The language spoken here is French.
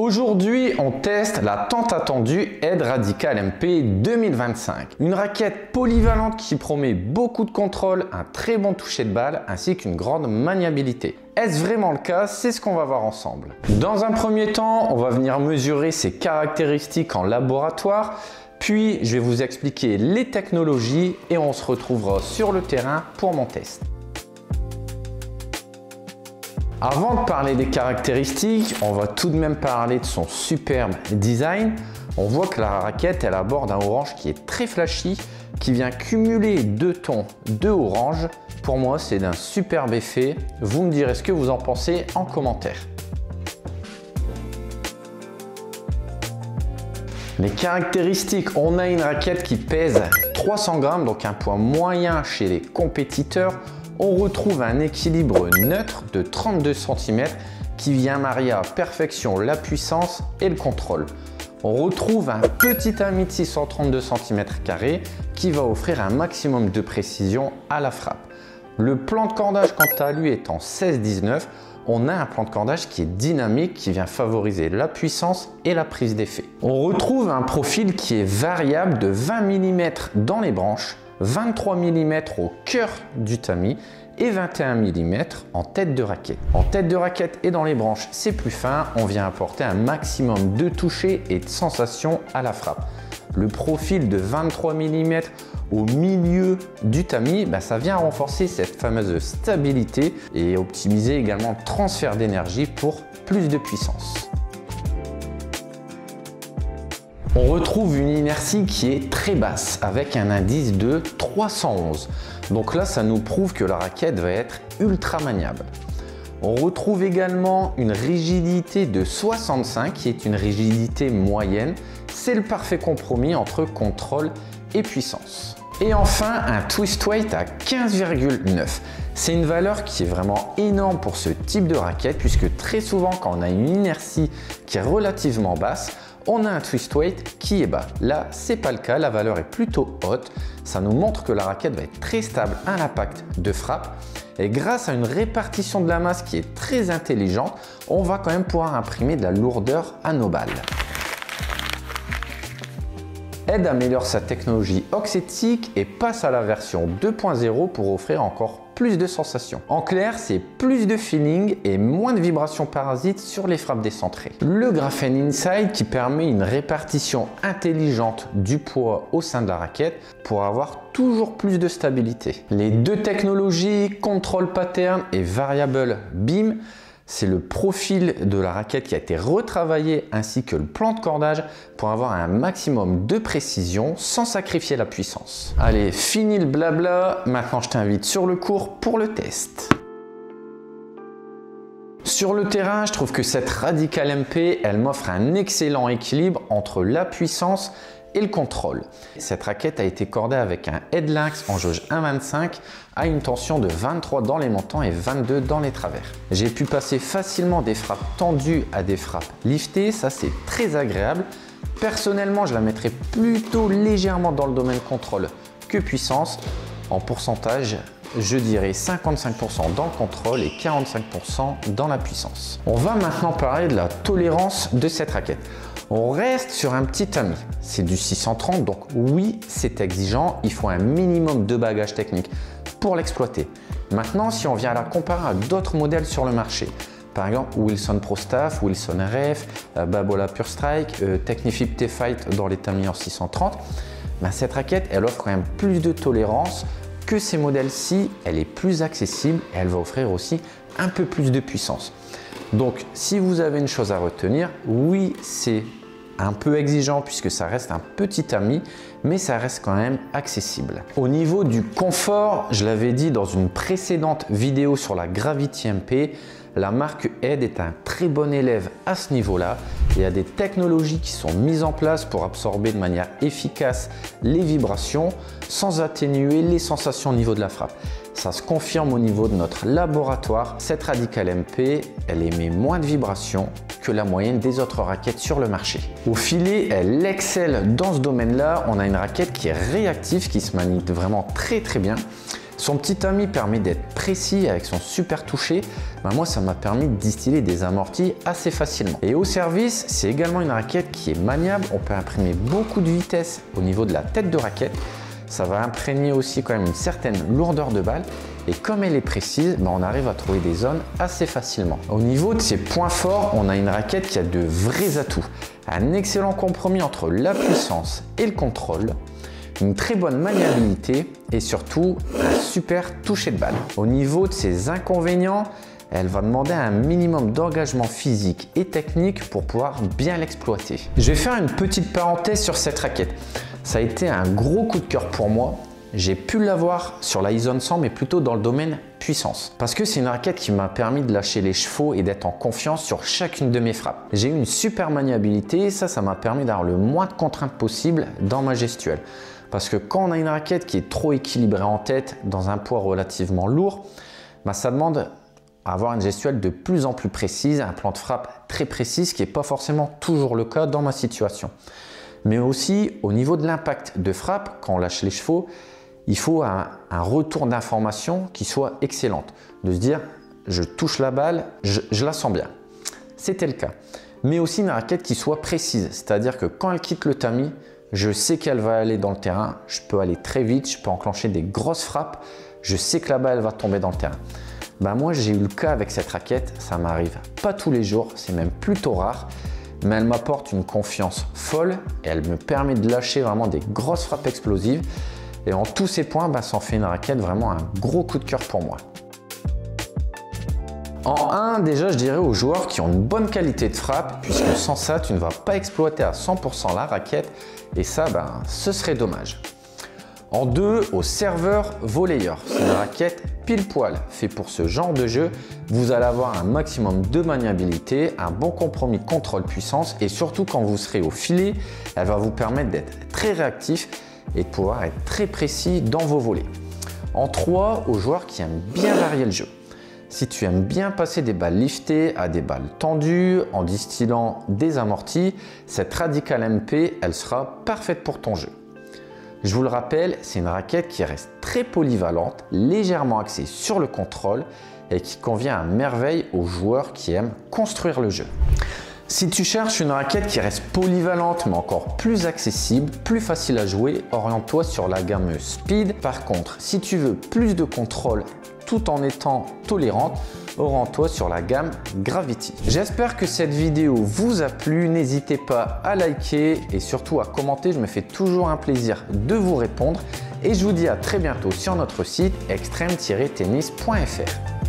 Aujourd'hui, on teste la tant attendue Ed Radical MP 2025. Une raquette polyvalente qui promet beaucoup de contrôle, un très bon toucher de balle ainsi qu'une grande maniabilité. Est-ce vraiment le cas? C'est ce qu'on va voir ensemble. Dans un premier temps, on va venir mesurer ses caractéristiques en laboratoire. Puis, je vais vous expliquer les technologies et on se retrouvera sur le terrain pour mon test. Avant de parler des caractéristiques, on va tout de même parler de son superbe design. On voit que la raquette, elle aborde un orange qui est très flashy, qui vient cumuler deux tons de orange. Pour moi, c'est d'un superbe effet. Vous me direz ce que vous en pensez en commentaire. Les caractéristiques, on a une raquette qui pèse 300 grammes, donc un poids moyen chez les compétiteurs. On retrouve un équilibre neutre de 32 cm qui vient marier à perfection la puissance et le contrôle. On retrouve un petit tamis de 632 cm² qui va offrir un maximum de précision à la frappe. Le plan de cordage, quant à lui, est en 16-19. On a un plan de cordage qui est dynamique, qui vient favoriser la puissance et la prise d'effet. On retrouve un profil qui est variable de 20 mm dans les branches, 23 mm au cœur du tamis et 21 mm en tête de raquette. En tête de raquette et dans les branches, c'est plus fin. On vient apporter un maximum de toucher et de sensation à la frappe. Le profil de 23 mm au milieu du tamis, ça vient renforcer cette fameuse stabilité et optimiser également le transfert d'énergie pour plus de puissance. On retrouve une inertie qui est très basse avec un indice de 311. Donc là, ça nous prouve que la raquette va être ultra maniable. On retrouve également une rigidité de 65 qui est une rigidité moyenne. C'est le parfait compromis entre contrôle et puissance. Et enfin, un twist weight à 15,9. C'est une valeur qui est vraiment énorme pour ce type de raquette puisque très souvent quand on a une inertie qui est relativement basse, on a un twist weight qui est bas. Là, c'est pas le cas, la valeur est plutôt haute. Ça nous montre que la raquette va être très stable à l'impact de frappe. Et grâce à une répartition de la masse qui est très intelligente, on va quand même pouvoir imprimer de la lourdeur à nos balles. Ed améliore sa technologie oxytique et passe à la version 2.0 pour offrir encore plus de sensations. En clair, c'est plus de feeling et moins de vibrations parasites sur les frappes décentrées. Le Graphene Inside qui permet une répartition intelligente du poids au sein de la raquette pour avoir toujours plus de stabilité. Les deux technologies, Control Pattern et Variable Beam, c'est le profil de la raquette qui a été retravaillé ainsi que le plan de cordage pour avoir un maximum de précision sans sacrifier la puissance. Allez, fini le blabla, maintenant je t'invite sur le court pour le test. Sur le terrain, je trouve que cette Radical MP, elle m'offre un excellent équilibre entre la puissance et le contrôle. Cette raquette a été cordée avec un Ed Lynx en jauge 1,25 à une tension de 23 dans les montants et 22 dans les travers. J'ai pu passer facilement des frappes tendues à des frappes liftées, ça c'est très agréable. Personnellement, je la mettrais plutôt légèrement dans le domaine contrôle que puissance. En pourcentage, je dirais 55% dans le contrôle et 45% dans la puissance. On va maintenant parler de la tolérance de cette raquette. On reste sur un petit tamis, c'est du 630, donc oui, c'est exigeant, il faut un minimum de bagage technique pour l'exploiter. Maintenant, si on vient à la comparer à d'autres modèles sur le marché, par exemple Wilson Pro Staff, Wilson RF, Babolat Pure Strike, Technifibre T-Fight dans les tamis en 630, cette raquette, elle offre quand même plus de tolérance que ces modèles-ci, elle est plus accessible et elle va offrir aussi un peu plus de puissance. Donc, si vous avez une chose à retenir, oui, c'est un peu exigeant puisque ça reste un petit tamis, mais ça reste quand même accessible. Au niveau du confort, je l'avais dit dans une précédente vidéo sur la Gravity MP, la marque Ed est un très bon élève à ce niveau-là. Il y a des technologies qui sont mises en place pour absorber de manière efficace les vibrations sans atténuer les sensations au niveau de la frappe. Ça se confirme au niveau de notre laboratoire. Cette Radical MP, elle émet moins de vibrations que la moyenne des autres raquettes sur le marché. Au filet, elle excelle dans ce domaine-là. On a une raquette qui est réactive, qui se manie vraiment très bien. Son petit tamis permet d'être précis avec son super toucher. Moi, ça m'a permis de distiller des amortis assez facilement. Et au service, c'est également une raquette qui est maniable. On peut imprimer beaucoup de vitesse au niveau de la tête de raquette. Ça va imprégner aussi quand même une certaine lourdeur de balle. Et comme elle est précise, on arrive à trouver des zones assez facilement. Au niveau de ses points forts, on a une raquette qui a de vrais atouts. Un excellent compromis entre la puissance et le contrôle, une très bonne maniabilité et surtout un super toucher de balle. Au niveau de ses inconvénients, elle va demander un minimum d'engagement physique et technique pour pouvoir bien l'exploiter. Je vais faire une petite parenthèse sur cette raquette. Ça a été un gros coup de cœur pour moi. J'ai pu l'avoir sur la Izone 100, mais plutôt dans le domaine puissance. Parce que c'est une raquette qui m'a permis de lâcher les chevaux et d'être en confiance sur chacune de mes frappes. J'ai eu une super maniabilité, ça m'a permis d'avoir le moins de contraintes possible dans ma gestuelle. Parce que quand on a une raquette qui est trop équilibrée en tête, dans un poids relativement lourd, ça demande à avoir une gestuelle de plus en plus précise, un plan de frappe très précis, ce qui n'est pas forcément toujours le cas dans ma situation. Mais aussi au niveau de l'impact de frappe, quand on lâche les chevaux, il faut un retour d'information qui soit excellente. De se dire, je touche la balle, je la sens bien. C'était le cas. Mais aussi une raquette qui soit précise, c'est-à-dire que quand elle quitte le tamis, je sais qu'elle va aller dans le terrain, je peux aller très vite, je peux enclencher des grosses frappes, je sais que la balle va tomber dans le terrain. Moi, j'ai eu le cas avec cette raquette, ça m'arrive pas tous les jours, c'est même plutôt rare, mais elle m'apporte une confiance folle et elle me permet de lâcher vraiment des grosses frappes explosives. Et en tous ces points, ça en fait une raquette vraiment un gros coup de cœur pour moi. En 1, déjà, je dirais aux joueurs qui ont une bonne qualité de frappe, puisque sans ça, tu ne vas pas exploiter à 100% la raquette, et ça, ce serait dommage. En 2, aux serveurs volleyeurs. C'est une raquette pile poil fait pour ce genre de jeu. Vous allez avoir un maximum de maniabilité, un bon compromis contrôle-puissance, et surtout quand vous serez au filet, elle va vous permettre d'être très réactif et de pouvoir être très précis dans vos volets. En 3, aux joueurs qui aiment bien varier le jeu. Si tu aimes bien passer des balles liftées à des balles tendues en distillant des amortis, cette Radical MP, elle sera parfaite pour ton jeu. Je vous le rappelle, c'est une raquette qui reste très polyvalente, légèrement axée sur le contrôle et qui convient à merveille aux joueurs qui aiment construire le jeu. Si tu cherches une raquette qui reste polyvalente mais encore plus accessible, plus facile à jouer, oriente-toi sur la gamme Speed. Par contre, si tu veux plus de contrôle tout en étant tolérante, oriente-toi sur la gamme Gravity. J'espère que cette vidéo vous a plu. N'hésitez pas à liker et surtout à commenter. Je me fais toujours un plaisir de vous répondre. Et je vous dis à très bientôt sur notre site extreme-tennis.fr.